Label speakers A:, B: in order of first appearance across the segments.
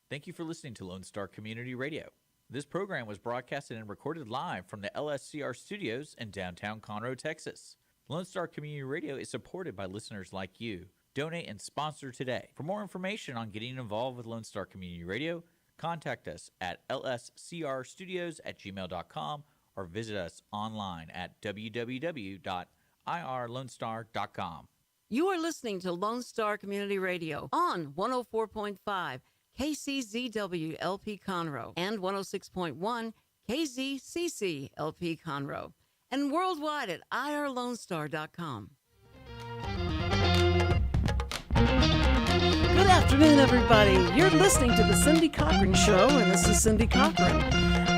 A: Thank you for listening to Lone Star Community Radio. This program was broadcasted and recorded live from the LSCR studios in downtown Conroe, Texas. Lone Star Community Radio is supported by listeners like you. Donate and sponsor today. For more information on getting involved with Lone Star Community Radio, contact us at lscrstudios@gmail.com or visit us online at www.irlonestar.com.
B: You are listening to Lone Star Community Radio on 104.5 KCZW LP Conroe and 106.1 KZCC LP Conroe and worldwide at irlonestar.com.
C: Good afternoon, everybody. You're listening to the Cindy Cochran Show, and this is Cindy Cochran.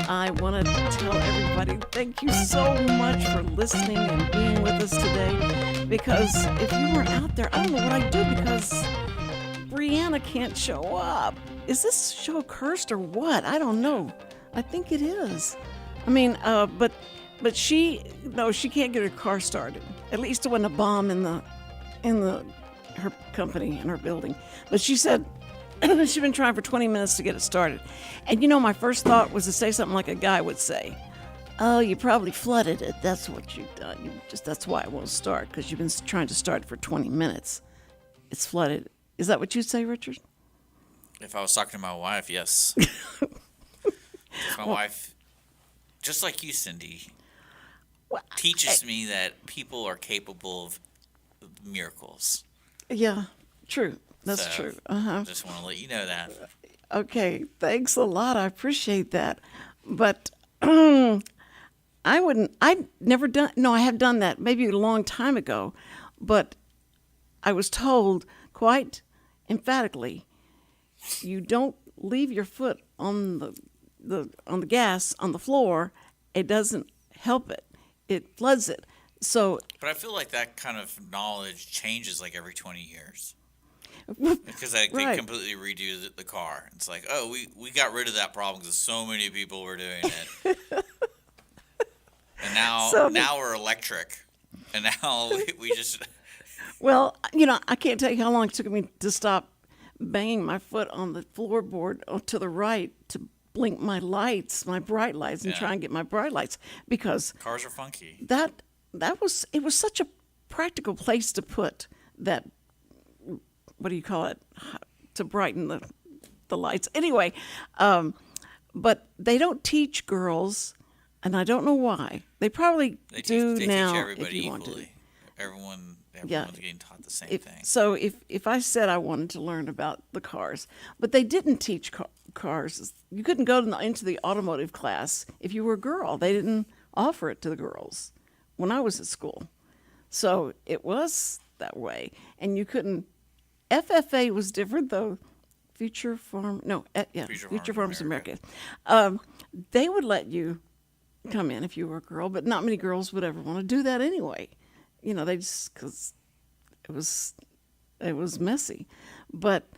C: I want to tell everybody thank you so much for listening and being with us today, because if you weren't out there, I don't know what I'd do, because Brianna can't show up. Is this show cursed or what? I don't know. I think it is. I mean, but she can't get her car started. At least it wasn't a bomb in her company, in her building. But she said she'd been trying for 20 minutes to get it started. And my first thought was to say something like a guy would say. Oh, you probably flooded it. That's what you've done. That's why it won't start, because you've been trying to start it for 20 minutes. It's flooded. Is that what you'd say, Richard?
D: If I was talking to my wife, yes. My wife, just like you, Cindy, teaches me that people are capable of miracles.
C: Yeah, true. That's true.
D: I just want to let you know that.
C: Okay, thanks a lot. I appreciate that. But I have done that maybe a long time ago, but I was told quite emphatically, you don't leave your foot on the gas on the floor. It doesn't help it. It floods it. So,
D: but I feel like that kind of knowledge changes like every 20 years. Because they completely redo the car. It's like, oh, we got rid of that problem because so many people were doing it. And now we're electric. And now we just...
C: Well, I can't tell you how long it took me to stop banging my foot on the floorboard to the right to blink my lights, my bright lights, and try and get my bright lights, because
D: cars are funky.
C: It was such a practical place to put that, what do you call it, to brighten the lights. Anyway, but they don't teach girls, and I don't know why. They probably do now.
D: Teach everybody
C: if you
D: equally.
C: Want to.
D: Everyone's getting taught the same thing.
C: So if I said I wanted to learn about the cars, but they didn't teach cars. You couldn't go into the automotive class if you were a girl. They didn't offer it to the girls when I was at school. So it was that way. And you couldn't... FFA was different, though. Future Farmers America. They would let you come in if you were a girl, but not many girls would ever want to do that anyway. They just... because it was messy. But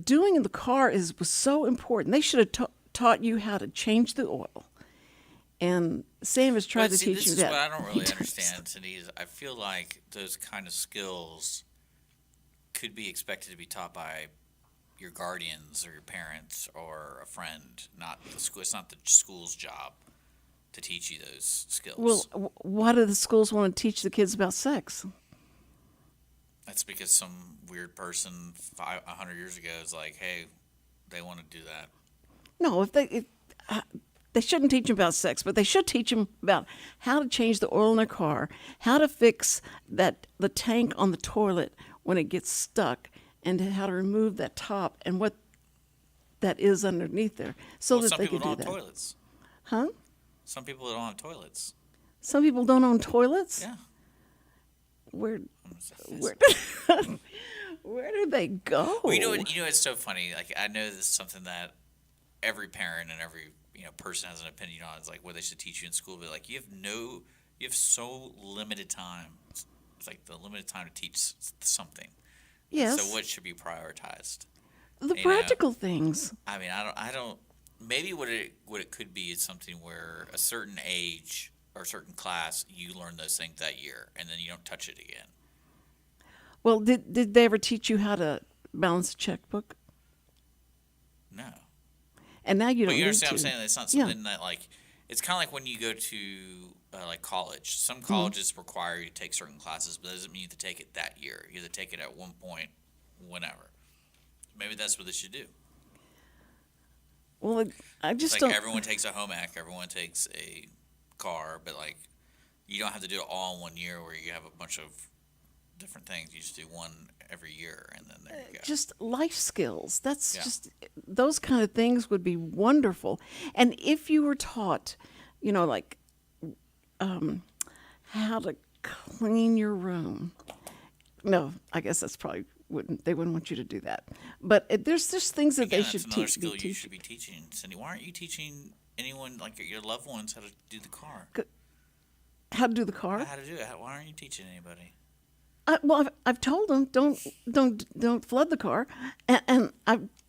C: doing in the car was so important. They should have taught you how to change the oil. And Sam has tried to teach you that.
D: This is what I don't really understand, Cindy. I feel like those kind of skills could be expected to be taught by your guardians or your parents or a friend, not the school. It's not the school's job to teach you those skills.
C: Well, why do the schools want to teach the kids about sex?
D: That's because some weird person 100 years ago is like, hey, they want to do that.
C: No, they shouldn't teach them about sex, but they should teach them about how to change the oil in their car, how to fix the tank on the toilet when it gets stuck, and how to remove that top and what that is underneath there, so that they can do that. Some people don't have
D: toilets.
C: Huh?
D: Some people don't have toilets.
C: Some people don't own toilets?
D: Yeah.
C: Where do they go?
D: Well, it's so funny. Like, I know this is something that every parent and every person has an opinion on. It's like what they should teach you in school. But like, you have so limited time. It's like the limited time to teach something.
C: Yes.
D: So what should be prioritized?
C: The practical things.
D: I mean, I don't. Maybe what it could be is something where a certain age or a certain class you learn those things that year, and then you don't touch it again.
C: Well, did they ever teach you how to balance a checkbook?
D: No.
C: And now you
D: But
C: don't
D: you
C: need
D: understand
C: to.
D: what I'm saying? It's not
C: Yeah.
D: something that, like, it's kind of like when you go to, like, college. Some colleges require you to take certain classes, but that doesn't mean you have to take it that year. You have to take it at one point, whenever. Maybe that's what they should do.
C: Well, I just
D: Like,
C: don't.
D: everyone takes a home ec, everyone takes a car, but, like, you don't have to do it all in 1 year where you have a bunch of different things. You just do one every year, and then there you go.
C: Just life skills. That's
D: Yeah.
C: just those kind of things would be wonderful. And if you were taught, like how to clean your room. No, I guess that's probably they wouldn't want you to do that. But there's just things that
D: Again,
C: they
D: that's
C: should
D: another
C: teach.
D: skill you should be teaching, Cindy. Why aren't you teaching anyone, like your loved ones, how to do the car?
C: How to do the car?
D: How to do it? Why aren't you teaching anybody?
C: Well, I've told them don't flood the car, and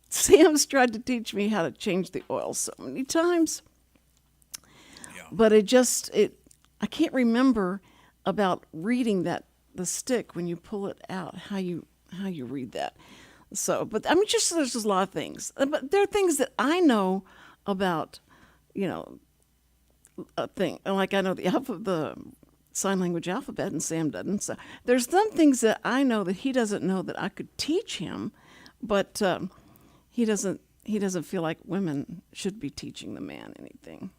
C: Sam's tried to teach me how to change the oil so many times.
D: Yeah.
C: But I can't remember about reading the stick when you pull it out, how you read that. So, but I mean, there's just a lot of things. But there are things that I know about, a thing. Like I know the sign language alphabet, and Sam doesn't. So there's some things that I know that he doesn't know that I could teach him, but he doesn't feel like women should be teaching the man anything.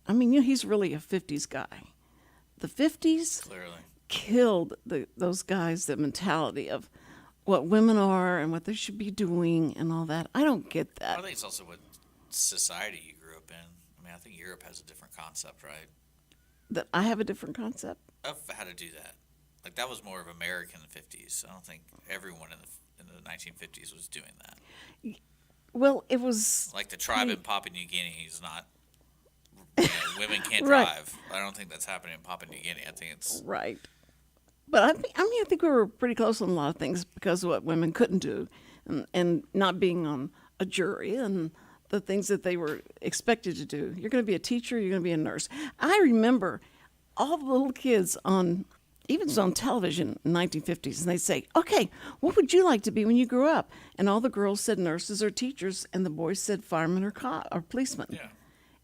C: I mean, he's really a 50s guy. The 50s
D: Clearly.
C: killed those guys, the mentality of what women are and what they should be doing and all that. I don't get that.
D: I think it's also what society you grew up in. I mean, I think Europe has a different concept, right?
C: That I have a different concept.
D: Of how to do that. Like, that was more of American in the 50s. I don't think everyone in the 1950s was doing that.
C: Well, it was
D: Like the tribe in Papua New Guinea is not, women can't
C: Right.
D: drive. I don't think that's happening in Papua New Guinea. I think it's,
C: right. But I think we were pretty close on a lot of things because of what women couldn't do, and not being on a jury and the things that they were expected to do. You're going to be a teacher. You're going to be a nurse. I remember all the little kids even on television in the 1950s, and they'd say, "Okay, what would you like to be when you grew up?" And all the girls said nurses or teachers, and the boys said firemen or policemen.
D: yeah.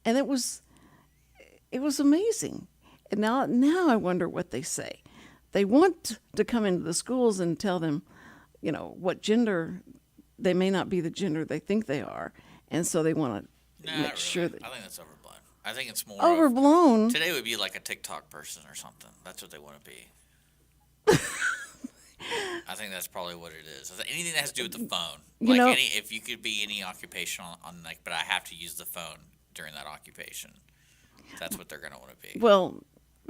C: And it was amazing. And now I wonder what they say. They want to come into the schools and tell them, what gender, they may not be the gender they think they are. And so they want to
D: Nah,
C: make
D: not
C: sure
D: really.
C: that
D: I think that's overblown. I think it's more
C: overblown.
D: today would be like a TikTok person or something. That's what they want to be. I think that's probably what it is. Anything that has to do with the phone. If you could be any occupation on but I have to use the phone during that occupation. That's what they're going to want to be.
C: Well,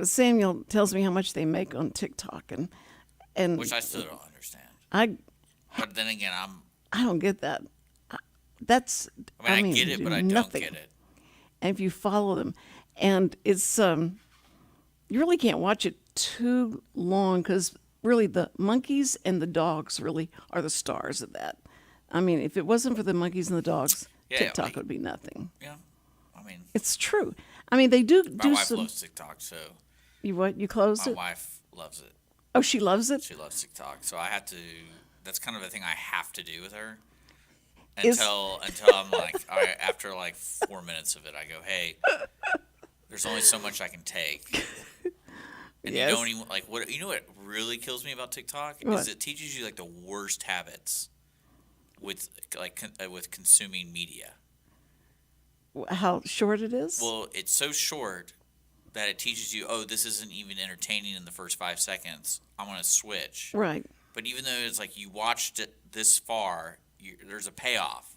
C: Samuel tells me how much they make on TikTok, and
D: Which I still don't understand.
C: But
D: then again,
C: I don't get that. I
D: get it, but I
C: nothing.
D: don't get it.
C: And if you follow them, and it's you really can't watch it too long because really the monkeys and the dogs really are the stars of that. I mean, if it wasn't for the monkeys and the dogs, TikTok would be nothing.
D: Yeah, I mean,
C: It's true. I mean, they do
D: my wife
C: some.
D: loves TikTok, so
C: You what? You closed
D: my
C: it?
D: wife loves it.
C: Oh, she loves it.
D: She loves TikTok, so I have to. That's kind of a thing I have to do with her.
C: Is-
D: Until I'm like, all right, after like 4 minutes of it, I go, hey, there's only so much I can take. And
C: Yes.
D: you don't even like what what really kills me about TikTok
C: What?
D: is it teaches you like the worst habits with with consuming media.
C: How short it is?
D: Well, it's so short that it teaches you, oh, this isn't even entertaining in the first 5 seconds. I'm gonna switch.
C: Right.
D: But even though it's like you watched it this far, there's a payoff.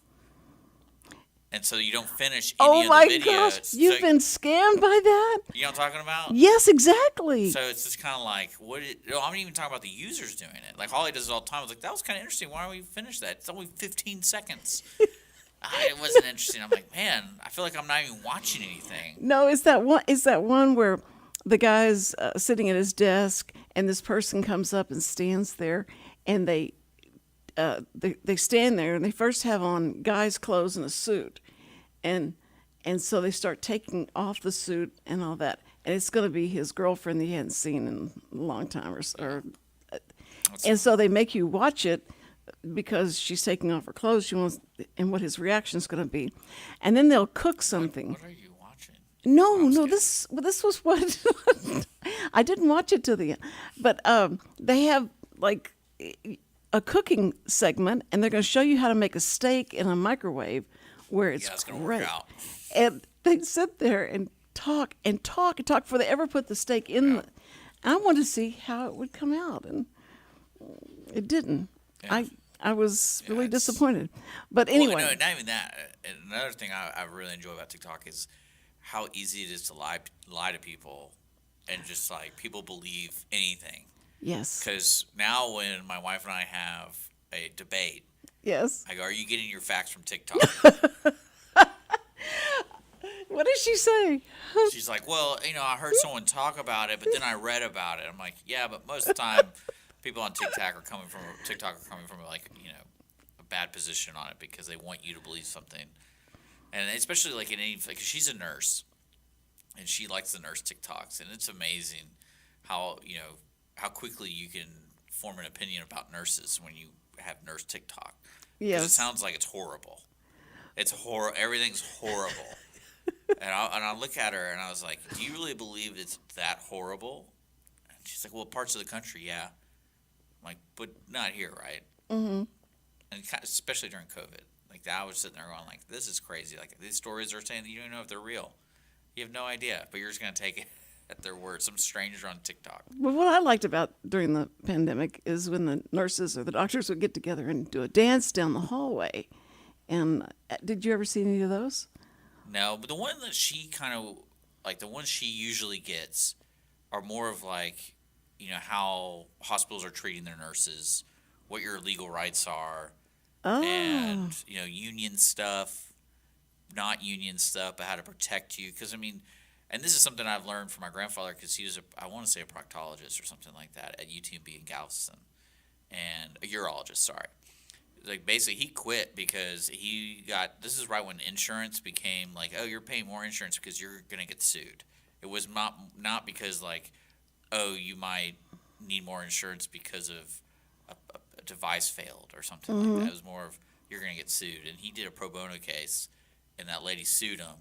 D: And so you don't finish any
C: Oh
D: of
C: my
D: the video.
C: gosh, you've been scammed by that?
D: You know what I'm talking about?
C: Yes, exactly.
D: So it's just kind of like, I'm not even talking about the users doing it. Like, Holly does it all the time. I was like, that was kind of interesting. Why don't we finish that? It's only 15 seconds. It wasn't interesting. I'm like, man, I feel like I'm not even watching anything.
C: No, is that one where the guy's sitting at his desk and this person comes up and stands there, and they stand there and they first have on guy's clothes and a suit, and so they start taking off the suit and all that, and it's going to be his girlfriend that he hadn't seen in a long time, and so they make you watch it because she's taking off her clothes. She wants, and what his reaction is going to be. And then they'll cook something.
D: What are you watching?
C: No, this was what I didn't watch it to the end, but they have like a cooking segment, and they're going to show you how to make a steak in a microwave, where it's
D: going to
C: great.
D: work out.
C: And they sit there and talk before they ever put the steak in. I wanted to see how it would come out, and it didn't.
D: Yeah.
C: I was really disappointed, but anyway.
D: Well, no, not even that. Another thing I really enjoy about TikTok is how easy it is to lie to people, and just like people believe anything.
C: Yes.
D: Because now when my wife and I have a debate,
C: yes,
D: I go, "Are you getting your facts from TikTok?"
C: What did she say?
D: She's like, "Well, I heard someone talk about it, but then I read about it." I'm like, "Yeah, but most of the time, people on TikTok are coming from like a bad position on it because they want you to believe something." And especially like because she's a nurse, and she likes the nurse TikToks, and it's amazing how quickly you can form an opinion about nurses when you have nurse TikTok.
C: Yes.
D: Because it sounds like it's horrible. It's everything's horrible. and I look at her and I was like, "Do you really believe it's that horrible?" And she's like, "Well, parts of the country, yeah." I'm like, "But not here, right?" Mm-hmm. And especially during COVID. Like, I was sitting there going, like, this is crazy. Like, these stories are saying that you don't know if they're real. You have no idea, but you're just going to take it at their word. Some stranger on TikTok.
C: Well, what I liked about during the pandemic is when the nurses or the doctors would get together and do a dance down the hallway. And did you ever see any of those?
D: No, but the one that she the ones she usually gets are more of like, how hospitals are treating their nurses, what your legal rights are.
C: Oh.
D: And, union stuff, not union stuff, but how to protect you. Because, and this is something I've learned from my grandfather because he was, I want to say a proctologist or something like that at UTMB in Galveston. And a urologist, sorry. Like, basically, he quit because this is right when insurance became like, oh, you're paying more insurance because you're going to get sued. It was not because, like, oh, you might need more insurance because of a device failed or something like that. It was more of you're going to get sued. And he did a pro bono case, and that lady sued him.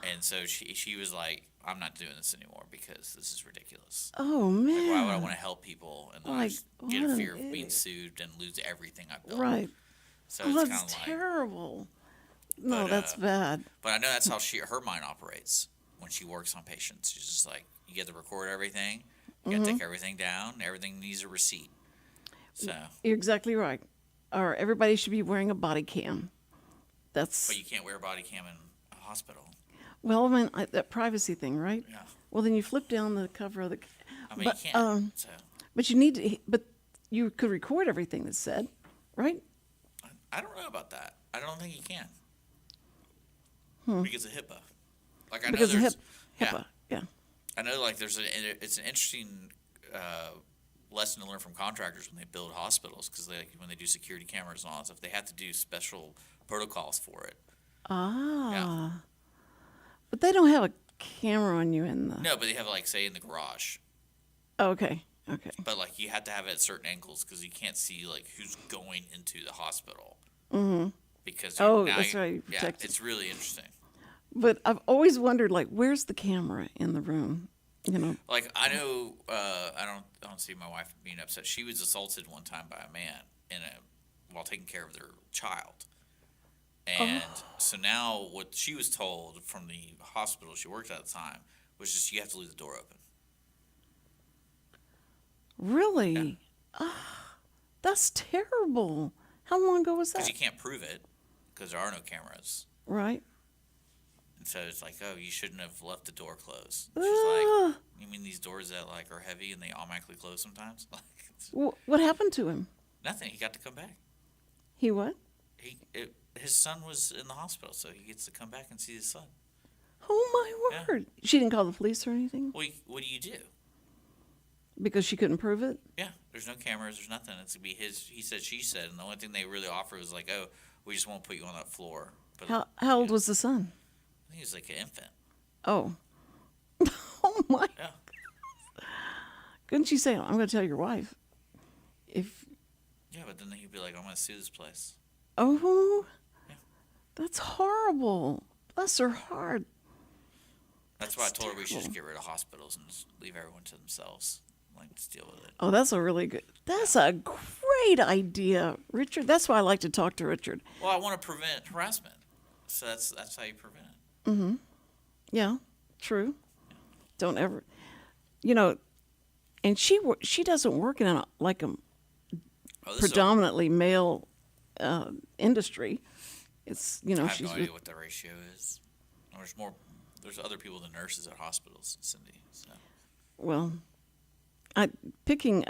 D: And so she was like, "I'm not doing this anymore because this is ridiculous."
C: Oh, man.
D: Like, why would I want to help people and then I just get a fear of being sued and lose everything I built?
C: Right.
D: So
C: Oh,
D: it's
C: that's
D: kind of
C: terrible. No,
D: But,
C: that's bad.
D: But I know that's how her mind operates when she works on patients. She's just like, you get to record everything, you got to take everything down, everything needs a receipt. So.
C: You're exactly right. Or everybody should be wearing a body cam.
D: But you can't wear a body cam in a hospital.
C: Well, that privacy thing, right?
D: Yeah.
C: Well, then you flip down the cover of the.
D: You can't.
C: But you need to. But you could record everything that's said, right?
D: I don't know about that. I don't think you can. Because of HIPAA. Like I
C: Because
D: know
C: of
D: there's
C: HIPAA. Yeah.
D: I know like it's an interesting lesson to learn from contractors when they build hospitals because when they do security cameras and all that stuff, they have to do special protocols for it.
C: Ah.
D: Yeah.
C: But they don't have a camera on you in the.
D: No, but they have like say in the garage.
C: Oh, okay. Okay.
D: But like you have to have it at certain angles because you can't see like who's going into the hospital. Mm-hmm. Because
C: that's right.
D: Yeah, it's really interesting.
C: But I've always wondered, like, where's the camera in the room?
D: Like I know, I don't see my wife being upset. She was assaulted one time by a man while taking care of their child, and so now what she was told from the hospital she worked at the time was just you have to leave the door open.
C: Really?
D: Yeah.
C: That's terrible. How long ago was that?
D: Because you can't prove it because there are no cameras.
C: Right.
D: And so it's like, oh, you shouldn't have left the door closed. She's like, you mean these doors that like are heavy and they automatically close sometimes?
C: What happened to him?
D: Nothing. He got to come back.
C: He what?
D: His son was in the hospital, so he gets to come back and see his son.
C: Oh my word! Yeah. She didn't call the police or anything?
D: Well, what do you do?
C: Because she couldn't prove it?
D: Yeah, there's no cameras, there's nothing. It's gonna be he said, she said, and the only thing they really offered was like, oh, we just won't put you on that floor. But
C: how old was the son?
D: I think he was like an infant.
C: Oh. Oh my.
D: Yeah.
C: Couldn't she say, I'm going to tell your wife?
D: Yeah, but then he'd be like, I'm going to sue this place.
C: Oh,
D: Yeah.
C: that's horrible. Bless her heart.
D: That's why I told her we should just get rid of hospitals and just leave everyone to themselves. Like, just deal with it.
C: Oh, that's a great idea, Richard. That's why I like to talk to Richard.
D: Well, I want to prevent harassment. So that's how you prevent it.
C: Yeah, true. Don't ever, you know, and she doesn't work in a predominantly male industry. It's,
D: I have
C: she's
D: no idea what the ratio is. There's other people than nurses at hospitals, Cindy. So.
C: well, picking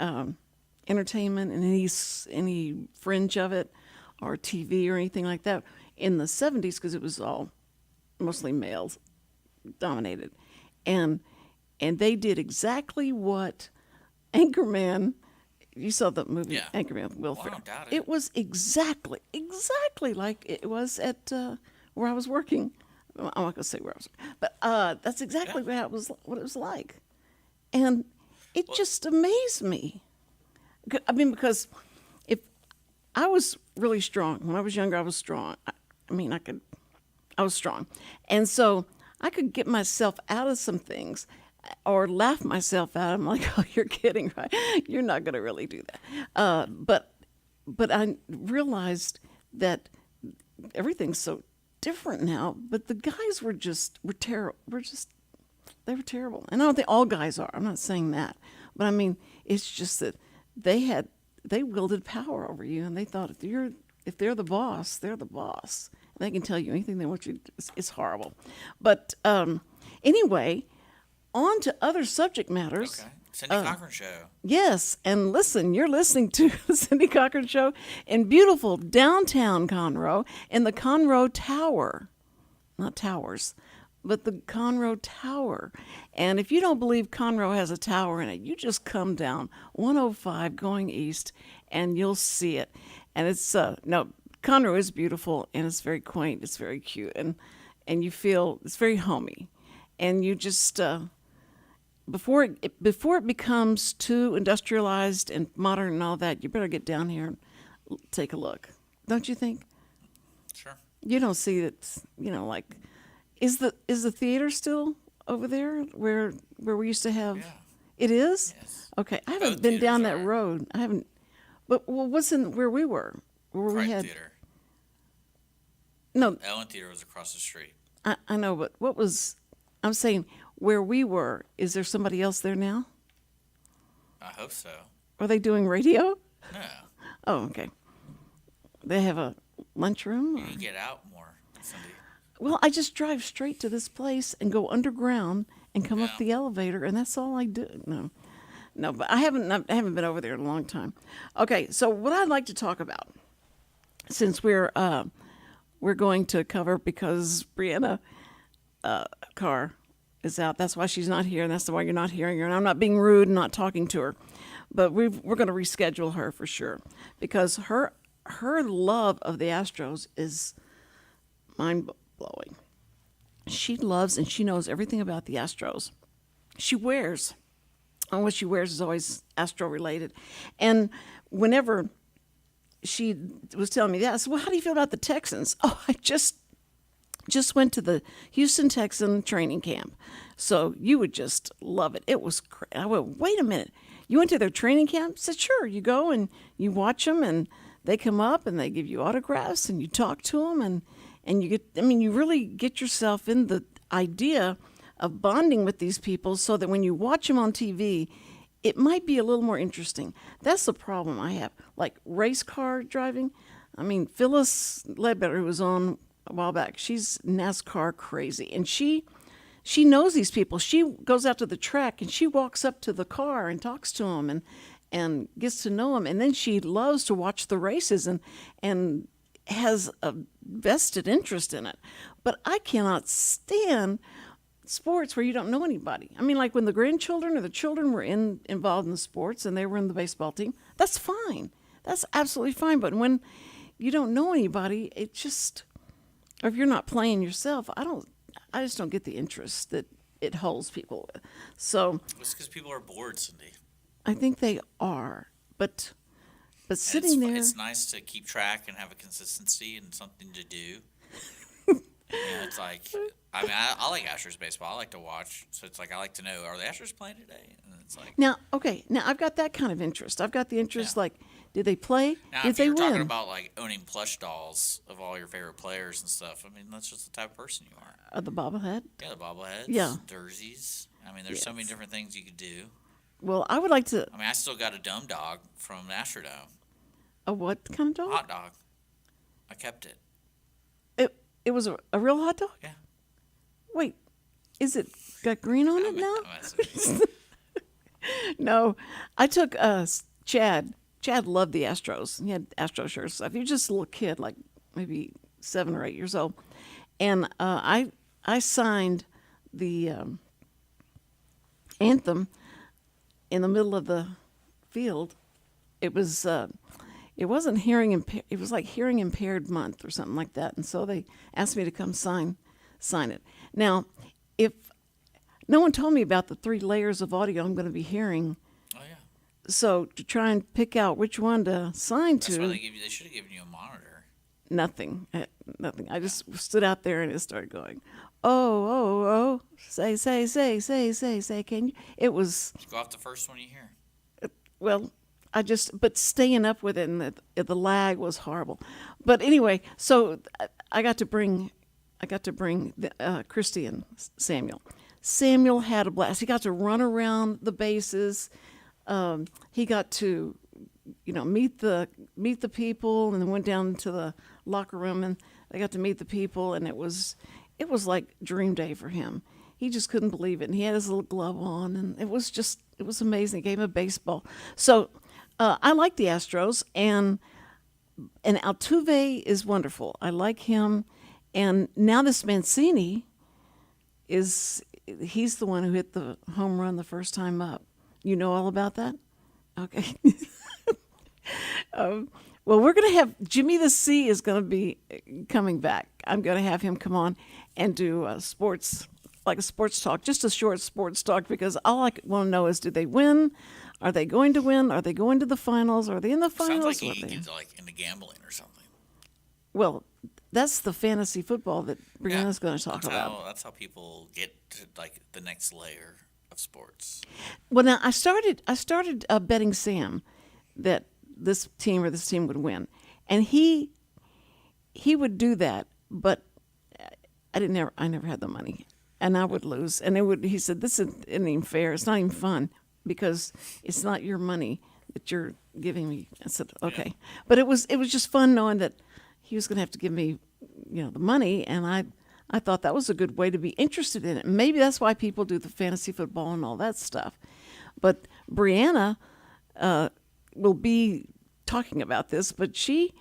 C: entertainment and any fringe of it, or TV or anything like that in the 70s, because it was all mostly males dominated, and they did exactly what Anchorman. You saw the movie Anchorman, Will Ferrell.
D: I don't doubt it.
C: It was exactly like it was at where I was working. I'm not going to say where I was, but that's exactly what it was like, and it just amazed me. I mean, because if I was really strong when I was younger, I was strong. I was strong, and so I could get myself out of some things, or laugh myself out. I'm like, oh, you're kidding, right? You're not going to really do that. But I realized that everything's so different now. But the guys were terrible. They were terrible. And I don't think all guys are. I'm not saying that. But I mean, it's just that they wielded power over you, and they thought if they're the boss, they're the boss. And they can tell you anything they want you to. It's horrible. But anyway, on to other subject matters.
D: Okay. Cindy Cochran Show.
C: Yes, and listen, you're listening to the Cindy Cochran Show in beautiful downtown Conroe in the Conroe Tower. Not towers, but the Conroe Tower. And if you don't believe Conroe has a tower in it, you just come down 105 going east and you'll see it. And it's, Conroe is beautiful and it's very quaint, it's very cute, and you feel it's very homey. And you just... Before it becomes too industrialized and modern and all that, you better get down here and take a look. Don't you think?
D: Sure.
C: You don't see it, like, is the theater still over there where we used to have?
D: Yeah.
C: It is?
D: Yes.
C: Okay, I
D: Both
C: haven't been down that
D: theaters are.
C: road. I haven't. But what's in where we were? Where
D: Cripe
C: we had
D: Theater.
C: no.
D: Ellen Theater was across the street.
C: I know, but what was? I'm saying where we were. Is there somebody else there now?
D: I hope so.
C: Are they doing radio?
D: No.
C: Oh, okay. They have a lunchroom?
D: You need to get out more, Cindy.
C: Well, I just drive straight to this place and go underground and come up
D: Yeah.
C: the elevator, and that's all I do. No, but I haven't been over there in a long time. Okay, so what I'd like to talk about, since we're going to cover, because Brianna Carr is out. That's why she's not here, and that's why you're not hearing her. And I'm not being rude and not talking to her, but we're going to reschedule her for sure, because her love of the Astros is mind-blowing. She loves and she knows everything about the Astros. And what she wears is always Astro-related. And whenever she was telling me that, I said, well, how do you feel about the Texans? Oh, I just went to the Houston Texan training camp. So you would just love it. It was great. I went, wait a minute. You went to their training camp? I said, sure. You go and you watch them, and they come up and they give you autographs, and you talk to them, and you really get yourself in the idea of bonding with these people, so that when you watch them on TV, it might be a little more interesting. That's the problem I have. Like race car driving. I mean, Phyllis Ledbetter, who was on a while back, she's NASCAR crazy, and she knows these people. She goes out to the track and she walks up to the car and talks to them and gets to know them, and then she loves to watch the races and has a vested interest in it. But I cannot stand sports where you don't know anybody. I mean, like when the grandchildren or the children were involved in the sports and they were in the baseball team, that's fine. That's absolutely fine. But when you don't know anybody, it just... Or if you're not playing yourself, I just don't get the interest that it holds people with. So
D: It's because people are bored, Cindy.
C: I think they are, but But sitting there,
D: it's nice to keep track and have a consistency and something to do. It's like, I mean, I like Astros baseball. I like to watch. So it's like I like to know, are the Astros playing today? And it's like
C: now I've got that kind of interest. I've got the interest like, did they play?
D: now
C: Did
D: if
C: they
D: you're
C: win?
D: talking about like owning plush dolls of all your favorite players and stuff, I mean that's just the type of person you are.
C: The bobblehead.
D: Yeah, the bobbleheads,
C: Yeah.
D: jerseys. I mean, there's so many different things you could do.
C: Well, I would like to.
D: I mean, I still got a dumb dog from the Astrodome.
C: A what kind of dog?
D: Hot dog. I kept it.
C: It was a real hot dog.
D: Yeah.
C: Wait, is it got green on it now?
D: I'm messing.
C: No, I took Chad. Chad loved the Astros. He had Astro shirts. Stuff. He was just a little kid, like maybe 7 or 8 years old, and I signed the anthem in the middle of the field. It was it wasn't hearing impaired. It was like hearing impaired month or something like that, and so they asked me to come sign it. Now, if no one told me about the 3 layers of audio I'm going to be hearing.
D: Oh yeah.
C: So to try and pick out which one to sign
D: That's
C: to,
D: why they should have given you a monitor.
C: nothing. I just stood out there and it started going, oh, say, can you? It was,
D: Just go off the first one you hear.
C: well, but staying up with it and the lag was horrible. But anyway, so I got to bring Christy and Samuel. Samuel had a blast. He got to run around the bases. He got to, meet the people, and then went down to the locker room, and they got to meet the people, and it was like dream day for him. He just couldn't believe it, and he had his little glove on, and it was amazing. A game of baseball. So I like the Astros, and Altuve is wonderful. I like him, and now this Mancini he's the one who hit the home run the first time up. You know all about that? Okay. Well, we're going to have Jimmy the C is going to be coming back. I'm going to have him come on and do sports, like a sports talk, just a short sports talk, because all I want to know is, do they win? Are they going to win? Are they going to the finals? Are they in the finals?
D: Sounds like he gets like into gambling or something.
C: Well, that's the fantasy football that Brianna's going to talk about.
D: That's how people get to like the next layer of sports.
C: Well, now I started betting Sam that this team would win, and he would do that, but I never had the money, and I would lose, and he said, this isn't even fair. It's not even fun because it's not your money that you're giving me. I said, okay, yeah. But it was just fun knowing that he was going to have to give me, the money, and I thought that was a good way to be interested in it. Maybe that's why people do the fantasy football and all that stuff. But Brianna will be talking about this, but she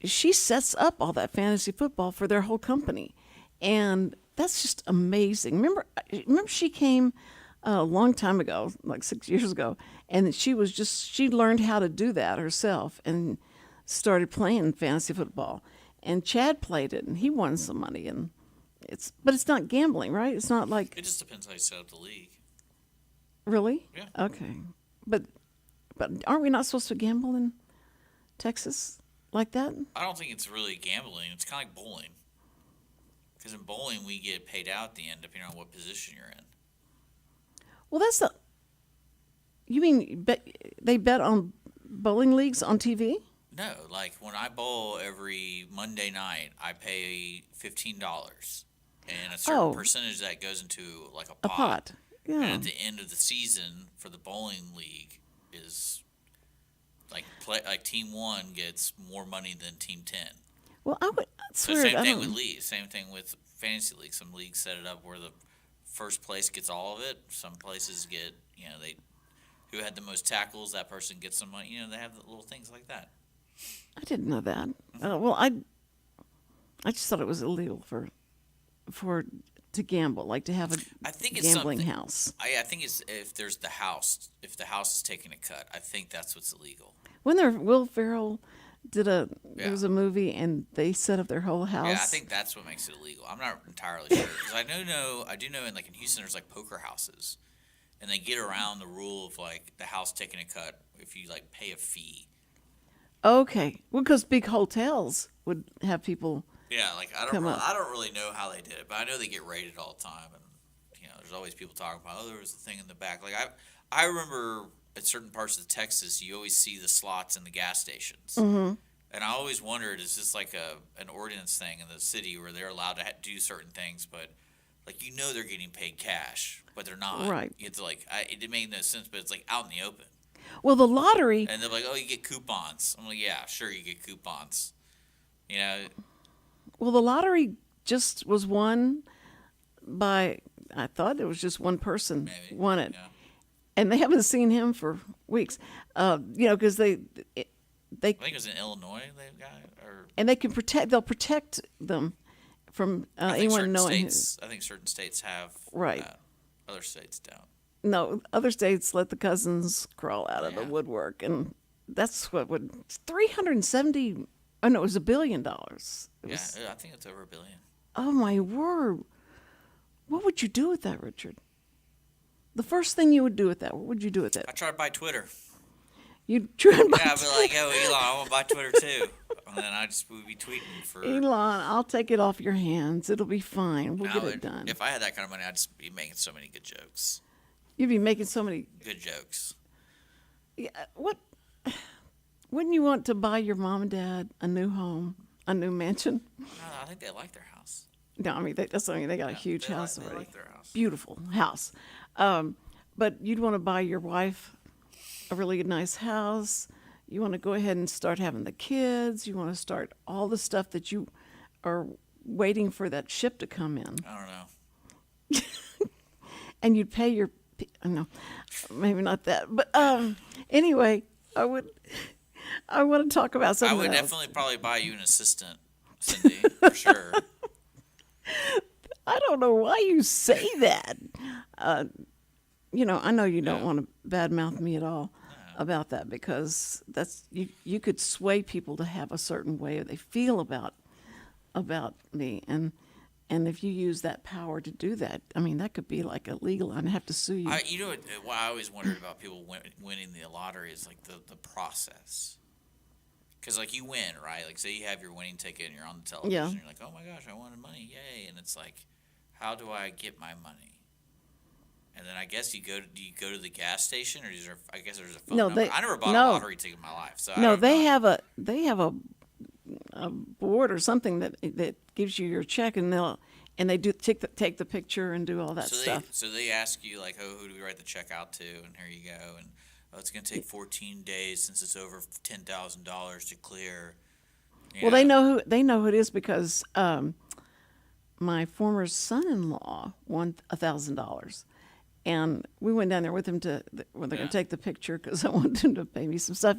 C: sets up all that fantasy football for their whole company, and that's just amazing. Remember she came a long time ago, like 6 years ago, and she learned how to do that herself and started playing fantasy football. And Chad played it, and he won some money, and but it's not gambling, right? It's not like,
D: it just depends how you set up the league.
C: Really?
D: Yeah.
C: Okay, but aren't we not supposed to gamble in Texas like that?
D: I don't think it's really gambling. It's kind of like bowling. Because in bowling, we get paid out at the end depending on what position you're in.
C: Well, you mean they bet on bowling leagues on TV?
D: No, like when I bowl every Monday night, I pay $15, and a certain percentage of that goes into like a pot.
C: Yeah.
D: And at the end of the season for the bowling league is like team 1 gets more money than team 10.
C: Well, I'd
D: So
C: swear.
D: same thing with leagues. Same thing with fantasy leagues. Some leagues set it up where the first place gets all of it. Some places get who had the most tackles, that person gets some money. They have little things like that.
C: I didn't know that. Well, I just thought it was illegal to gamble, like to have a gambling house.
D: I think it's if the house is taking a cut. I think that's what's illegal.
C: When Will Ferrell did it was a movie, and they set up their whole house.
D: Yeah, I think that's what makes it illegal. I'm not entirely sure because I do know in Houston there's like poker houses, and they get around the rule of like the house taking a cut if you like pay a fee.
C: Okay. Well, because big hotels would have people.
D: Yeah, like I don't really know how they did it, but I know they get raided all the time, and there's always people talking about, oh, there was a thing in the back. Like I remember at certain parts of Texas, you always see the slots in the gas stations, and I always wondered, is this like an ordinance thing in the city where they're allowed to do certain things, but like they're getting paid cash, but they're not.
C: Right.
D: You have to it made no sense, but it's like out in the open.
C: Well, the lottery.
D: And they're like, oh, you get coupons. I'm like, yeah, sure, you get coupons.
C: Well, the lottery just was won by, I thought it was just one person won it.
D: Yeah.
C: And they haven't seen him for weeks. Because they
D: I think it was in Illinois they got it,
C: and they'll protect them from anyone knowing.
D: I think certain states have
C: right.
D: that. Other states don't.
C: No, other states let the cousins crawl out of the woodwork, and that's what would 370. Oh no, it was $1 billion.
D: I think it's over $1 billion.
C: Oh my word! What would you do with that, Richard? The first thing you would do with that? What would you do with it?
D: I try to buy Twitter.
C: You'd try to buy.
D: Yeah, I'd be like, "Yo, Elon, I want to buy Twitter too," and then would be tweeting for
C: Elon. I'll take it off your hands. It'll be fine. We'll get it done.
D: If I had that kind of money, I'd just be making so many good jokes.
C: You'd be making so many
D: good jokes.
C: Yeah. What? Wouldn't you want to buy your mom and dad a new home, a new mansion?
D: No, I think they like their house.
C: No, I mean that's something. They got a huge house
D: already.
C: already.
D: Like their house.
C: Beautiful house. But you'd want to buy your wife a really nice house. You want to go ahead and start having the kids. You want to start all the stuff that you are waiting for that ship to come in.
D: I don't know.
C: And you'd pay your. No, maybe not that. But anyway, I want to talk about something.
D: I would
C: else.
D: definitely probably buy you an assistant, Cindy, for sure.
C: I don't know why you say that. I know you don't want to badmouth me at all about that, because that's you could sway people to have a certain way they feel about me, and if you use that power to do that, I mean that could be like illegal. I'd have to sue you.
D: What I always wondered about people winning the lottery is like the process. Because, like, you win, right? Like, say you have your winning ticket and you're on the television.
C: Yeah.
D: You're like, oh, my gosh, I wanted money. Yay. And it's like, how do I get my money? And then I guess do you go to the gas station, or I guess there's a phone number? I never bought a lottery ticket in my life. So
C: they have a board or something that gives you your check, and they do take the picture and do all that stuff.
D: So they ask you, like, oh, who do we write the check out to? And here you go. And it's going to take 14 days since it's over $10,000 to clear.
C: Well, they know who it is, because my former son-in-law won $1,000, and we went down there with him they're going to take the picture because I wanted him to pay me some stuff,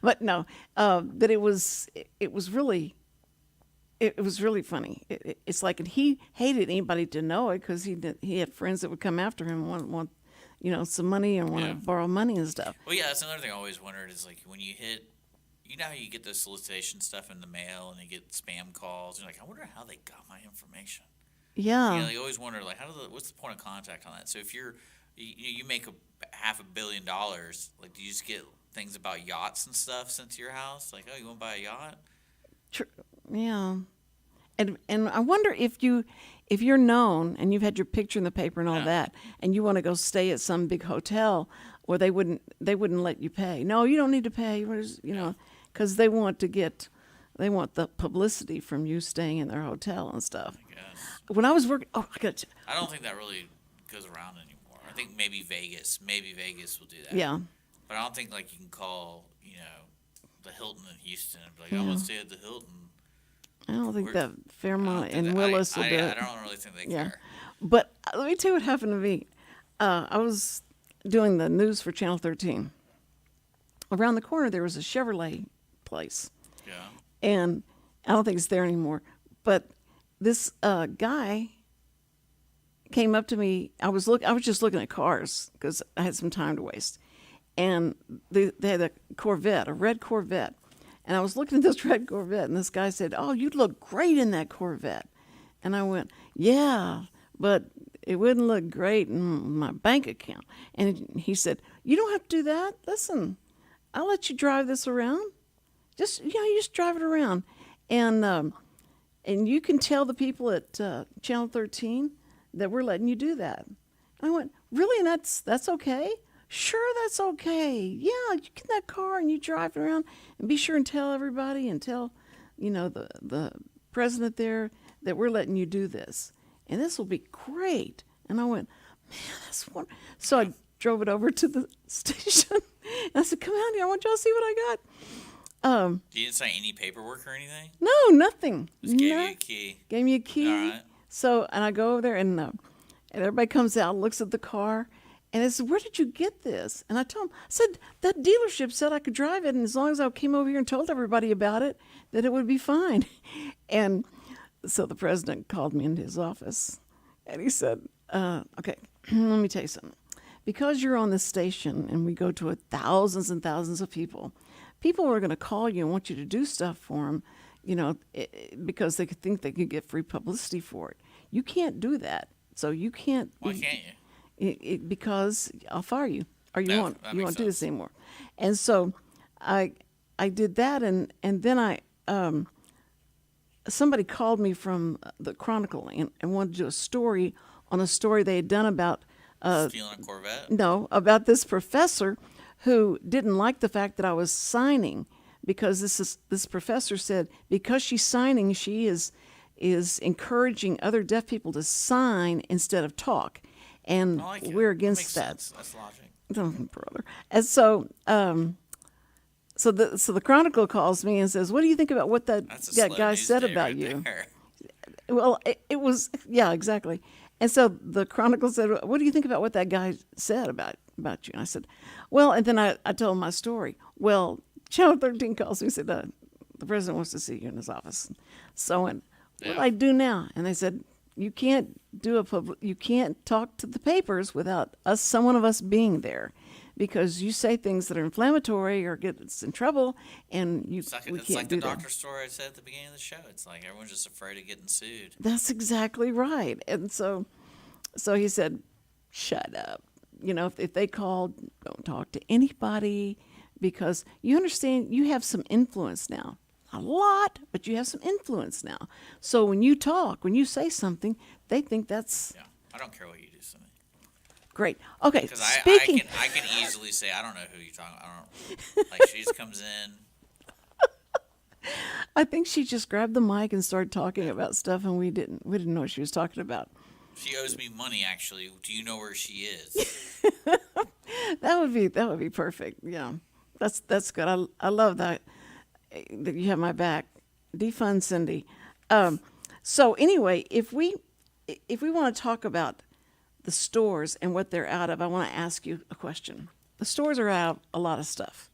C: But no, but it was really funny. It's like, and he hated anybody to know it, because he had friends that would come after him and want some money and want to borrow money and stuff.
D: Well, yeah, that's another thing I always wondered is, like, when you hit, how you get those solicitation stuff in the mail and you get spam calls. You're like, I wonder how they got my information.
C: Yeah.
D: You always wonder, like, what's the point of contact on that? So if you make $500 million, like, do you just get things about yachts and stuff sent to your house? Like, oh, you want to buy a yacht?
C: Yeah. And I wonder if you're known and you've had your picture in the paper and all that, and you want to go stay at some big hotel where they wouldn't let you pay. No, you don't need to pay. Because they want the publicity from you staying in their hotel and stuff.
D: I guess.
C: When I was working,
D: I don't think that really goes around anymore. I think maybe Vegas will do that.
C: Yeah.
D: But I don't think, like, you can call, the Hilton in Houston and be like, I want to stay at the Hilton.
C: I don't think that Fairmont and Willis will do it.
D: I don't really think they care.
C: But let me tell you what happened to me. I was doing the news for Channel 13. Around the corner, there was a Chevrolet place.
D: Yeah.
C: And I don't think it's there anymore. But this guy came up to me. I was just looking at cars because I had some time to waste. And they had a Corvette, a red Corvette. And I was looking at this red Corvette, and this guy said, "Oh, you'd look great in that Corvette." And I went, "Yeah, but it wouldn't look great in my bank account." And he said, "You don't have to do that. Listen, I'll let you drive this around. Just you just drive it around, and you can tell the people at Channel 13 that we're letting you do that. And I went, really? And that's okay? Sure, that's okay. Yeah, you get in that car and you drive it around, and be sure and tell everybody and tell, the president there that we're letting you do this, and this will be great. And I went, man, that's wonderful. So I drove it over to the station, and I said, come out here. I want y'all to see what I got.
D: You didn't sign any paperwork or anything?
C: No, nothing.
D: Just gave you a key.
C: Gave me a key.
D: All right.
C: So, and I go over there, and everybody comes out, looks at the car, and they said, where did you get this? And I told them, I said, that dealership said I could drive it, and as long as I came over here and told everybody about it, that it would be fine. And so the president called me into his office, and he said, okay, let me tell you something. Because you're on this station, and we go to thousands and thousands of people are going to call you and want you to do stuff for them, because they could think they could get free publicity for it. You can't do that. So you can't.
D: Why can't you?
C: Because I'll fire you, or you won't do this anymore. And so I did that, and then somebody called me from the Chronicle and wanted to do a story on a story they had done about
D: stealing a Corvette?
C: No, about this professor who didn't like the fact that I was signing, because this professor said because she's signing, she is encouraging other deaf people to sign instead of talk, and we're against that.
D: Sense. That's logic.
C: Oh, brother. And so so the Chronicle calls me and says, "What do you think about what that guy said about you?" Well, it was, yeah, exactly. And so the Chronicle said, "What do you think about what that guy said about you?" And I said, well, and then I told him my story. Well, Channel 13 calls me and said, the president wants to see you in his office. So what do I do now? And they said, you can't you can't talk to the papers without one of us being there, because you say things that are inflammatory or get us in trouble, and we can't do that.
D: It's like the doctor story I said at the beginning of the show. It's like everyone's just afraid of getting sued.
C: That's exactly right. And so he said, shut up. If they called, don't talk to anybody, because you understand you have some influence now. A lot, but you have some influence now. So when you talk, when you say something, they think that's...
D: Yeah, I don't care what you do, Cindy.
C: Great. Okay,
D: because
C: speaking...
D: I can easily say, I don't know who you're talking about. I don't... Like, she just comes in...
C: I think she just grabbed the mic and started talking about stuff, and we didn't know what she was talking about.
D: She owes me money, actually. Do you know where she is?
C: That would be perfect. Yeah, that's good. I love that you have my back. Defund Cindy. So anyway, if we want to talk about the stores and what they're out of, I want to ask you a question. The stores are out of a lot of stuff.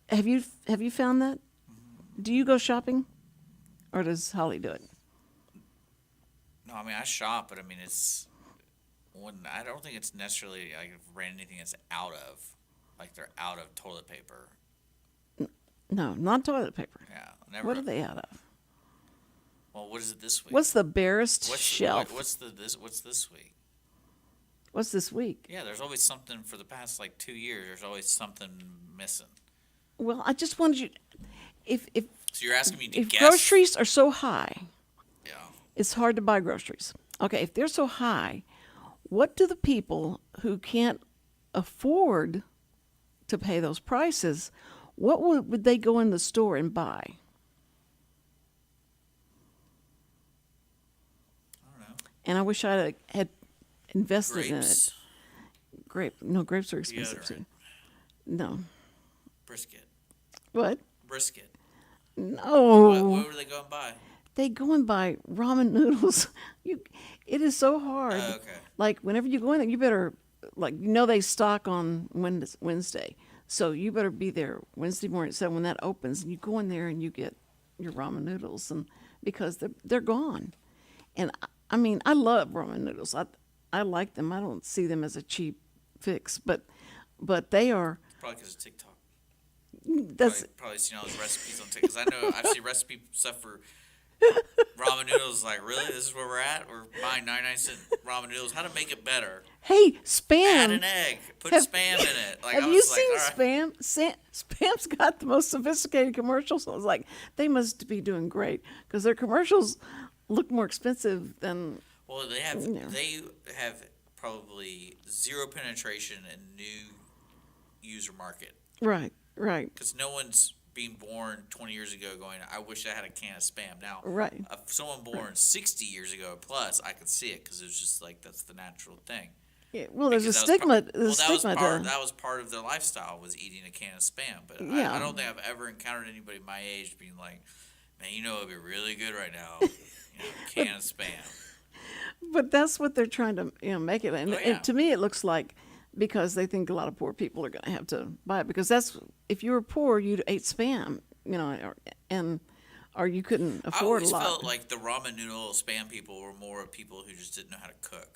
C: Have you found that? Do you go shopping, or does Holly do it?
D: No, I mean, I shop, but I mean, I don't think it's necessarily, I've ran anything that's out of, like they're out of toilet paper.
C: No, not toilet paper.
D: Yeah. Never.
C: What are they out of?
D: Well, what is it this week?
C: What's the barest shelf?
D: What's this week?
C: What's this week?
D: Yeah, there's always something for the past 2 years. There's always something missing.
C: Well, I just wanted you, if
D: so you're asking me to guess?
C: Groceries are so high,
D: yeah,
C: it's hard to buy groceries. Okay, if they're so high, what do the people who can't afford to pay those prices, what would they go in the store and buy?
D: I don't know.
C: And I wish I had invested
D: Grapes.
C: in it. Grapes are expensive too. No.
D: Brisket.
C: What?
D: Brisket.
C: No.
D: What would they go and buy?
C: They go and buy ramen noodles. It is so hard.
D: Oh, okay.
C: Like, whenever you go in there, you better, they stock on Wednesday. So you better be there Wednesday morning. So when that opens, and you go in there and you get your ramen noodles, and because they're gone. And I mean, I love ramen noodles. I like them. I don't see them as a cheap fix, but they are.
D: Probably because of TikTok.
C: That's
D: probably seen all those recipes on TikTok. Because I know I've seen recipe stuff for Ramen noodles, like, really? This is where we're at? We're buying 99-cent ramen noodles. How to make it better?
C: Hey, Spam.
D: Add an egg. Put Spam in it. Like,
C: Have
D: I
C: you
D: was like,
C: seen
D: all right.
C: Spam? Spam's got the most sophisticated commercials. So I was like, they must be doing great because their commercials look more expensive than.
D: Well, they have
C: Yeah.
D: probably zero penetration in new user market.
C: Right.
D: Because no one's being born 20 years ago going, I wish I had a can of Spam. Now,
C: Right.
D: Someone born 60 years ago plus, I could see it because it was just like, that's the natural thing.
C: Yeah, well, there's a
D: Because that was
C: stigma.
D: Well,
C: to,
D: that was part of their lifestyle, was eating a can of Spam. But
C: Yeah.
D: I don't think I've ever encountered anybody my age being like, man, it'd be really good right now, a can of Spam.
C: but that's what they're trying to make it. And,
D: Oh, yeah.
C: and to me, it looks like because they think a lot of poor people are going to have to buy it because that's if you were poor, you'd ate Spam, or you couldn't
D: I
C: afford
D: always
C: a lot.
D: felt like the ramen noodle Spam people were more of people who just didn't know how to cook.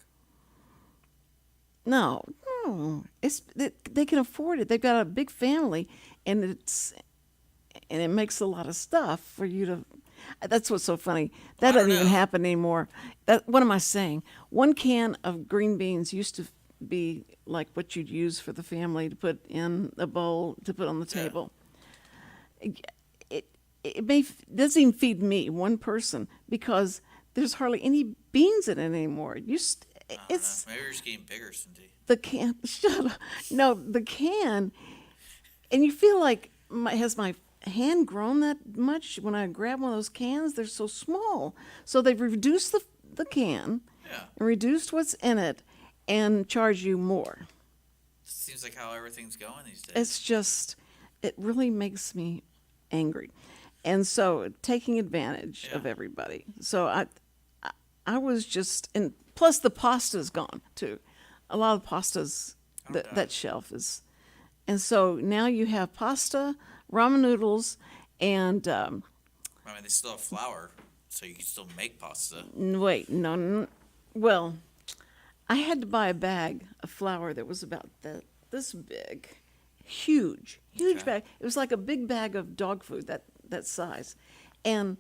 C: No, it's they can afford it. They've got a big family, and it makes a lot of stuff for you to. That's what's so funny. That
D: I don't
C: doesn't even
D: know.
C: happen anymore. What am I saying? One can of green beans used to be like what you'd use for the family to put in a bowl to put on the
D: Yeah.
C: table. It doesn't even feed me one person because there's hardly any beans in it anymore. It's
D: I don't know. Maybe we're just getting bigger, Cindy.
C: the can. Shut up. No, the can, and you feel like has my hand grown that much? When I grab one of those cans, they're so small. So they've reduced the can
D: Yeah.
C: and reduced what's in it, and charge you more.
D: Seems like how everything's going these days.
C: It's just, it really makes me angry, and so taking advantage of
D: Yeah.
C: everybody. So I was just, and plus the pasta's gone too. A lot of pastas,
D: doubt
C: that
D: it.
C: shelf is, and so now you have pasta, ramen noodles, and
D: I mean, they still have flour, so you can still make pasta.
C: wait, no, well, I had to buy a bag of flour that was about this big, huge
D: Okay.
C: bag. It was like a big bag of dog food that size, and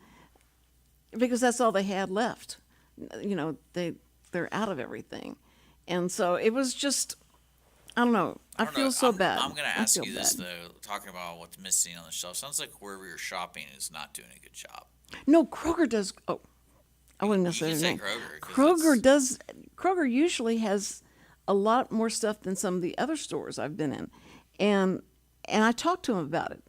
C: because that's all they had left, they're out of everything, and so it was just, I don't know. I
D: don't
C: feel
D: know.
C: so
D: I'm,
C: bad.
D: I'm going to
C: I
D: ask
C: feel
D: you this,
C: bad.
D: though, talking about what's missing on the shelf. Sounds like wherever you're shopping is not doing a good job.
C: No, Kroger does. Oh, I wouldn't
D: You can
C: necessarily
D: say
C: name.
D: Kroger. 'Cause
C: Kroger
D: that's-
C: does. Kroger usually has a lot more stuff than some of the other stores I've been in, and I talked to them about it.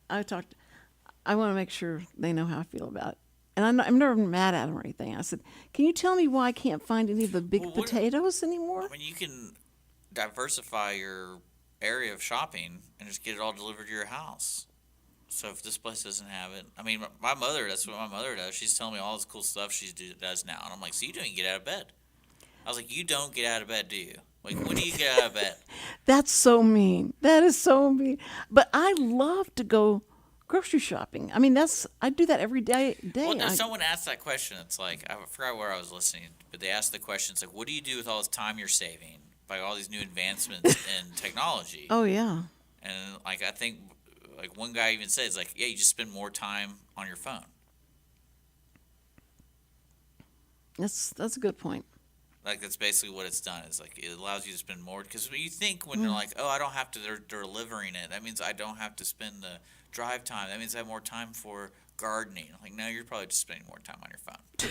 C: I want to make sure they know how I feel about it, and I'm never mad at them or anything. I said, "Can you tell me why I can't find any of the big
D: Well, what-
C: potatoes anymore?"
D: I mean, you can diversify your area of shopping and just get it all delivered to your house. So if this place doesn't have it, I mean, my mother, that's what my mother does. She's telling me all this cool stuff she does now. And I'm like, so you don't even get out of bed. I was like, you don't get out of bed, do you? Like, when do you get out of bed?
C: That's so mean. That is so mean. But I love to go grocery shopping. I mean, I do that every day.
D: Well, no, someone asked that question. It's like, I forgot where I was listening, but they asked the question. It's like, what do you do with all this time you're saving by all these new advancements in technology?
C: Oh yeah.
D: And like, I think, like one guy even says, like, yeah, you just spend more time on your phone.
C: That's a good point.
D: Like, that's basically what it's done. Is like, it allows you to spend more. Because you think when they're like, oh, I don't have to, they're delivering it. That means I don't have to spend the drive time. That means I have more time for gardening. Like, no, you're probably just spending more time on your phone.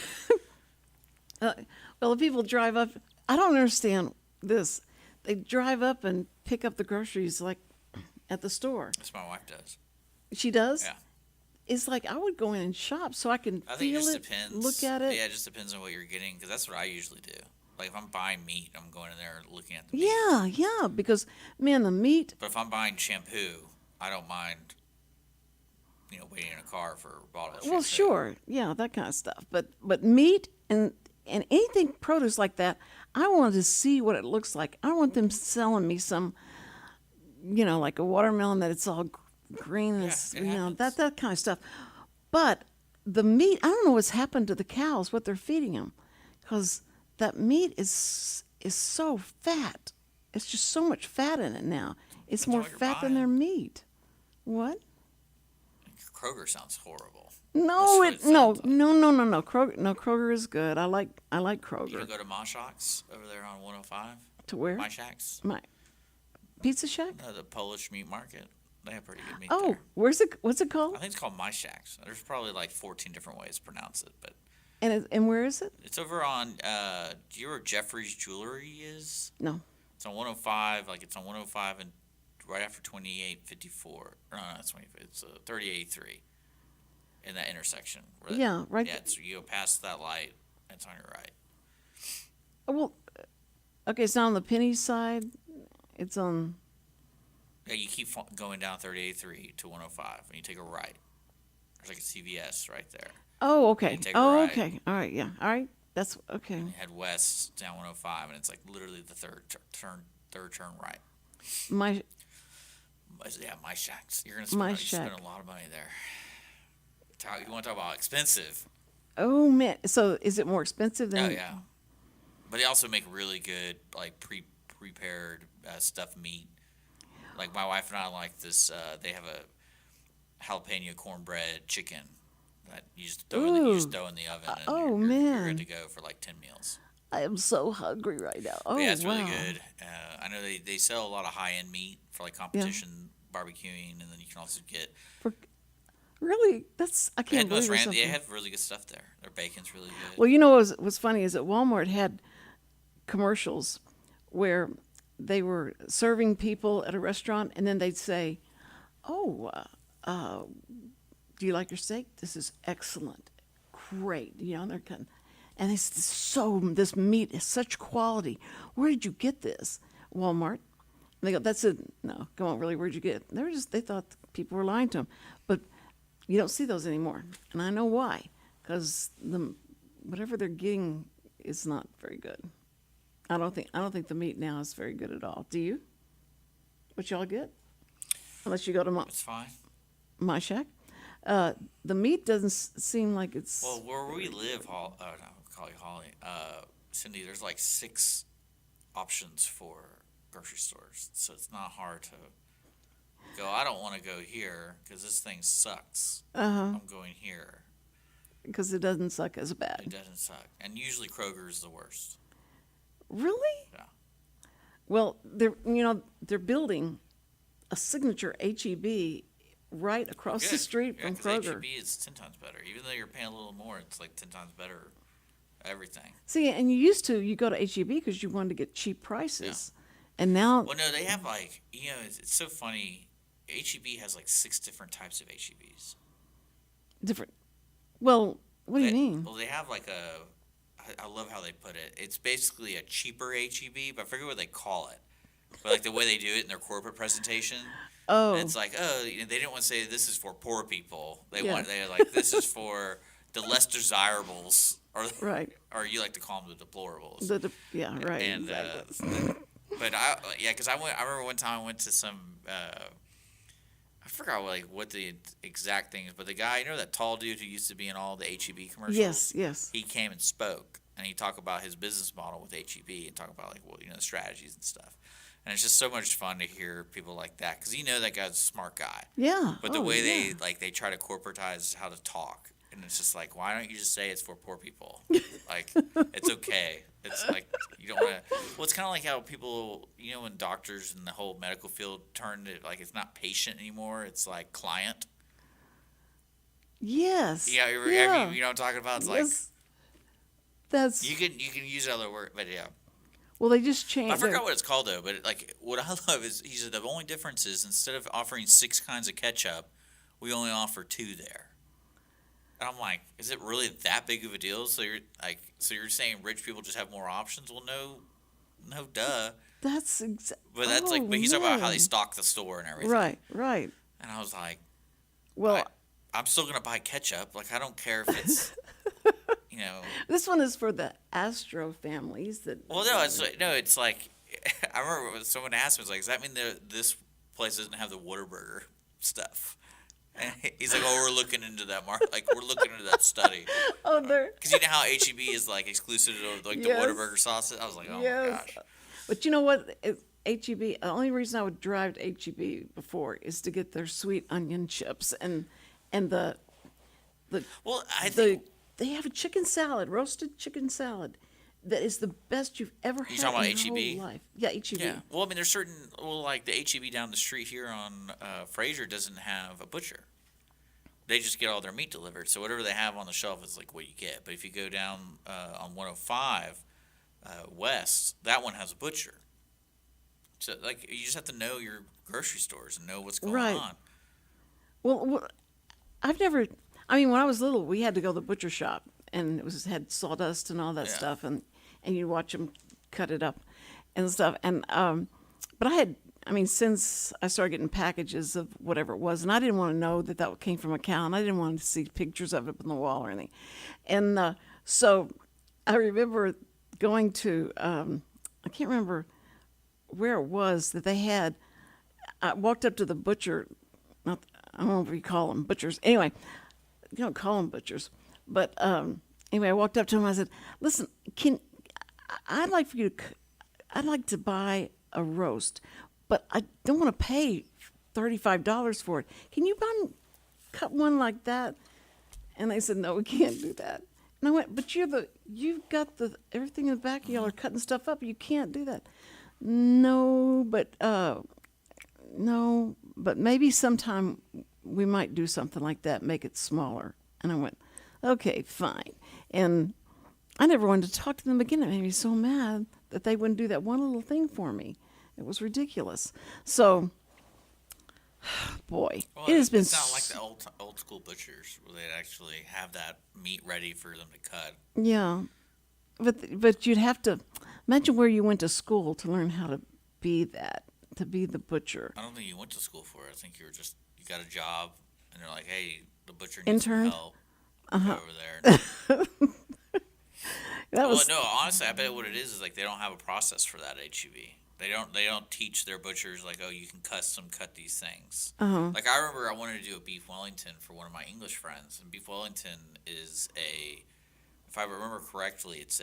C: Well, the people drive up. I don't understand this. They drive up and pick up the groceries like at the store.
D: That's what my wife does.
C: She does.
D: Yeah.
C: It's like I would go in and shop so I can
D: I think it
C: feel
D: just
C: it,
D: depends.
C: look at it.
D: Yeah, it just depends on what you're getting. Because that's what I usually do. Like, if I'm buying meat, I'm going in there and looking at the meat.
C: Yeah, because man, the meat.
D: But if I'm buying shampoo, I don't mind, waiting in a car for a bottle of shampoo.
C: Well, sure, yeah, that kind of stuff. But meat and anything produce like that, I wanted to see what it looks like. I don't want them selling me some, like a watermelon that it's all green and
D: Yeah,
C: it's,
D: it happens.
C: that kind of stuff. But the meat, I don't know what's happened to the cows, what they're feeding them, because that meat is so fat. It's just so much fat in it now. It's
D: Depends on
C: more
D: what you're
C: fat than their
D: buying.
C: meat. What?
D: Kroger sounds horrible.
C: No,
D: That's what it sounds like.
C: no. Kroger is good. I like Kroger.
D: You don't go to My Shacks over there on 105?
C: To where?
D: My Shacks?
C: My Pizza Shack?
D: No, the Polish meat market. They have pretty good meat
C: Oh,
D: there.
C: where's it? What's it called?
D: I think it's called My Shacks. There's probably like 14 different ways to pronounce it, but
C: And where is it?
D: it's over on. Do you know where Jeffrey's Jewelry is?
C: No.
D: It's on 105. Like it's on 105 and right after 2854. No, it's 20. It's 3083. In that intersection.
C: Yeah, right.
D: Yeah, you go past that light. It's on your right.
C: Oh, well, okay, it's not on the Penny side. It's on.
D: Yeah, you keep going down 3083 to 105, and you take a right. There's like a CVS right there.
C: Oh, okay.
D: You take a
C: Oh,
D: right.
C: okay. All right. Yeah. All right. That's okay.
D: And you head west down 105, and it's like literally the third turn right.
C: My
D: Yeah, My Shacks. You're gonna
C: My
D: spend
C: Shack.
D: a lot of money there. You want to talk about expensive?
C: Oh man. So is it more expensive than?
D: Oh yeah, but they also make really good like prepared stuffed meat. Like my wife and I like this. They have a jalapeno cornbread chicken that you just throw in the oven, and you're good to go for like 10 meals.
C: I am so hungry right now. Oh
D: But yeah, it's
C: wow.
D: really good. I know they sell a lot of high end meat for like competition barbecuing, and then you can also get.
C: Really, I can't believe there's
D: They
C: something.
D: have really good stuff there. Their bacon's really good.
C: Well, you know what's funny is that Walmart had commercials where they were serving people at a restaurant, and then they'd say, "Oh, do you like your steak? This is excellent, great." You know, they're cutting, and this meat is such quality. Where did you get this? Walmart. And they go, "That's it." No, come on, really? Where'd you get it? They thought people were lying to them, but you don't see those anymore, and I know why. Because whatever they're getting is not very good. I don't think the meat now is very good at all. Do you? What y'all get? Unless you go to
D: It's fine.
C: My Shack. The meat doesn't seem like it's.
D: Well, where we live, I'll call you Holly. Cindy, there's like 6 options for grocery stores, so it's not hard to go. I don't want to go here because this thing sucks. I'm going here.
C: Because it doesn't suck as bad.
D: It doesn't suck, and usually Kroger is the worst.
C: Really?
D: Yeah.
C: Well, they're building a signature HEB right across the
D: Good.
C: street
D: Yeah,
C: from
D: 'cause
C: Kroger.
D: HEB is 10 times better. Even though you're paying a little more, it's like 10 times better. Everything.
C: See, and you go to HEB because you wanted to get cheap prices, and now.
D: Well, no, they have like it's so funny. HEB has like 6 different types of HEBs.
C: Different. Well, what do you mean?
D: Well, they have like I love how they put it. It's basically a cheaper HEB, but I forget what they call it. But like the way they do it in their corporate presentation.
C: Oh.
D: It's like, they didn't want to say this is for poor people. They're like, this is for the less desirables, or
C: Right.
D: or you like to call them the deplorables.
C: Yeah, right.
D: And
C: exactly.
D: but because I remember one time I went to some. I forgot what the exact thing is, but the guy, that tall dude who used to be in all the HEB commercials.
C: Yes.
D: He came and spoke, and he talked about his business model with HEB and talk about the strategies and stuff. And it's just so much fun to hear people like that because that guy's a smart guy.
C: Yeah.
D: But the way they try to corporatize how to talk, and it's just like, why don't you just say it's for poor people? Like, it's okay. It's like you don't want to. Well, it's kind of like how people, when doctors in the whole medical field turned it like it's not patient anymore. It's like client.
C: Yes.
D: Yeah, you know what I'm talking about? It's like
C: that's
D: you can use other word, but yeah.
C: Well, they just changed.
D: I forgot what it's called though, but what I love is he said the only difference is instead of offering 6 kinds of ketchup, we only offer 2 there. And I'm like, is it really that big of a deal? So you're saying rich people just have more options? Well, no, duh.
C: That's
D: But that's but he's talking about how they stock the store and everything.
C: Right.
D: And I was like,
C: Well,
D: I'm still gonna buy ketchup. Like I don't care if it's,
C: this one is for the Astro families that.
D: Well, no, it's like I remember when someone asked me, was like, does that mean this place doesn't have the Whataburger stuff? And he's like, oh, we're looking into that we're looking into that study.
C: Oh, they're.
D: Because you know how HEB is like exclusive to the Whataburger sauces. I was like, oh my gosh.
C: But you know what? HEB. The only reason I would drive to HEB before is to get their sweet onion chips and the
D: Well, I think
C: they have a chicken salad, roasted chicken salad, that is the best you've ever had
D: talking about
C: in your
D: H-E-B?
C: whole life. Yeah, H-E-B.
D: yeah. Well, I mean, there's certain like the H-E-B down the street here on Fraser doesn't have a butcher. They just get all their meat delivered. So whatever they have on the shelf is like what you get. But if you go down on 105 West, that one has a butcher. So like you just have to know your grocery stores and know what's going on.
C: Well, I've never. I mean, when I was little, we had to go to the butcher shop, and had sawdust and all that stuff, and you'd watch them cut it up and stuff. And but I mean, since I started getting packages of whatever it was, and I didn't want to know that came from a cow, and I didn't want to see pictures of it up on the wall or anything. And so I remember going to I can't remember where it was that they had. I walked up to the butcher. I don't know if you call them butchers. Anyway, you don't call them butchers. But anyway, I walked up to him. I said, "Listen, I'd like to buy a roast, but I don't want to pay $35 for it. Can you cut one like that?" And they said, "No, we can't do that." And I went, "But you've got everything in the back. Y'all are cutting stuff up. You can't do that." No, but maybe sometime we might do something like that, make it smaller. And I went, "Okay, fine." And I never wanted to talk to them again. It made me so mad that they wouldn't do that one little thing for me. It was ridiculous. So, boy,
D: Well,
C: it has been.
D: It's not like the old school butchers where they'd actually have that meat ready for them to cut.
C: Yeah, but you'd have to imagine where you went to school to learn how to be that, to be the butcher.
D: I don't think you went to school for it. I think you got a job, and they're like, "Hey, the butcher needs some
C: Intern?
D: help over there." No, honestly, I bet what it is like they don't have a process for that at HEB. They don't teach their butchers like, "Oh, you can custom cut these things." Like I remember I wanted to do a beef Wellington for one of my English friends, and beef Wellington is if I remember correctly, it's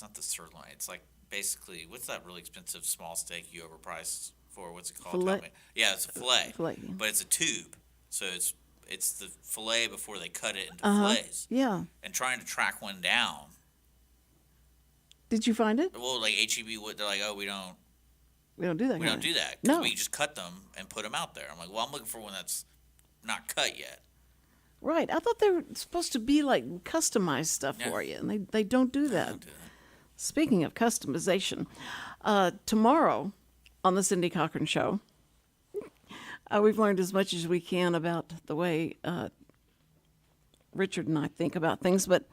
D: not the sirloin. It's like basically what's that really expensive small steak you overpriced for? What's it called?
C: Filet.
D: Yeah, it's a fillet.
C: Fillet, yeah.
D: But it's a tube, so it's the fillet before they cut it into fillets.
C: Yeah.
D: And trying to track one down.
C: Did you find it?
D: Well, like HEB, they're like, "Oh, we don't
C: do that.
D: we don't do that. 'Cause
C: No.
D: we just cut them and put them out there." I'm like, "Well, I'm looking for one that's not cut yet."
C: Right. I thought they were supposed to be like customized stuff
D: Yeah.
C: for you, and they don't do that.
D: Don't do that.
C: Speaking of customization, tomorrow on the Cindy Cochran Show, we've learned as much as we can about the way Richard and I think about things, but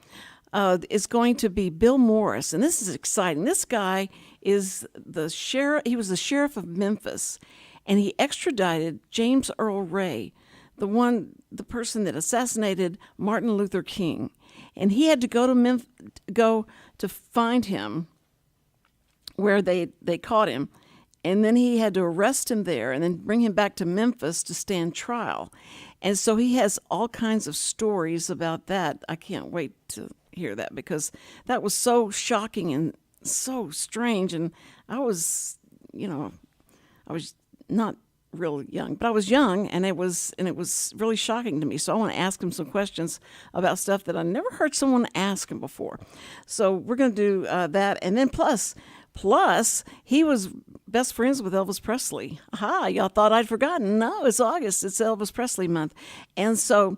C: it's going to be Bill Morris, and this is exciting. This guy is the sheriff. He was the sheriff of Memphis, and he extradited James Earl Ray, the person that assassinated Martin Luther King, and he had to go to find him where they caught him, and then he had to arrest him there and then bring him back to Memphis to stand trial. And so he has all kinds of stories about that. I can't wait to hear that because that was so shocking and so strange. And I was not real young, but I was young, and it was really shocking to me. So I want to ask him some questions about stuff that I never heard someone ask him before. So we're going to do that, and then plus he was best friends with Elvis Presley. Aha! Y'all thought I'd forgotten? No, it's August. It's Elvis Presley month, and so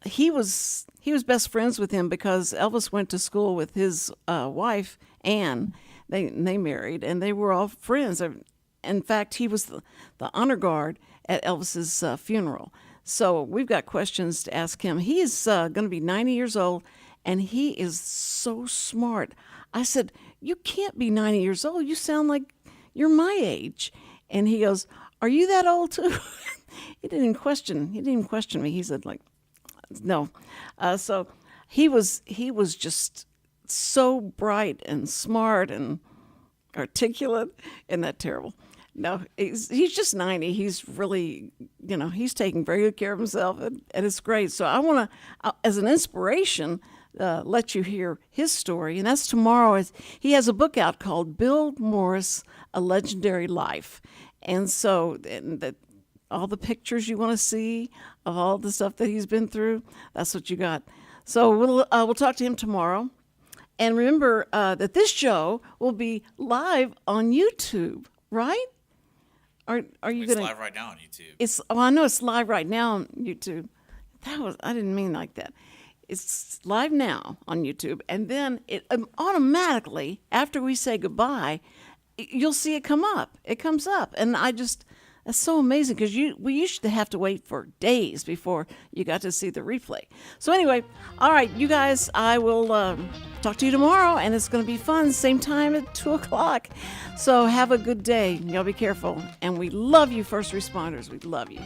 C: he was best friends with him because Elvis went to school with his wife Anne. They married, and they were all friends. In fact, he was the honor guard at Elvis's funeral. So we've got questions to ask him. He is going to be 90 years old, and he is so smart. I said, "You can't be 90 years old. You sound like you're my age." And he goes, "Are you that old too?" He didn't even question me. He said, like, no. So he was just so bright and smart and articulate. Isn't that terrible? No, he's just 90. He's really, he's taking very good care of himself, and it's great. So I want to, as an inspiration, let you hear his story, and that's tomorrow. He has a book out called Bill Morris, A Legendary Life. And so all the pictures you want to see, of all the stuff that he's been through. That's what you got. So we'll talk to him tomorrow. And remember that this show will be live on YouTube, right? Are you
D: It's
C: gonna?
D: live right now on YouTube.
C: I know it's live right now on YouTube. I didn't mean like that. It's live now on YouTube, and then it automatically, after we say goodbye, you'll see it come up. It comes up, and that's so amazing because we used to have to wait for days before you got to see the replay. So anyway, all right, you guys, I will talk to you tomorrow, and it's going to be fun. Same time at 2:00. So have a good day. Y'all be careful, and we love you, first responders. We love you.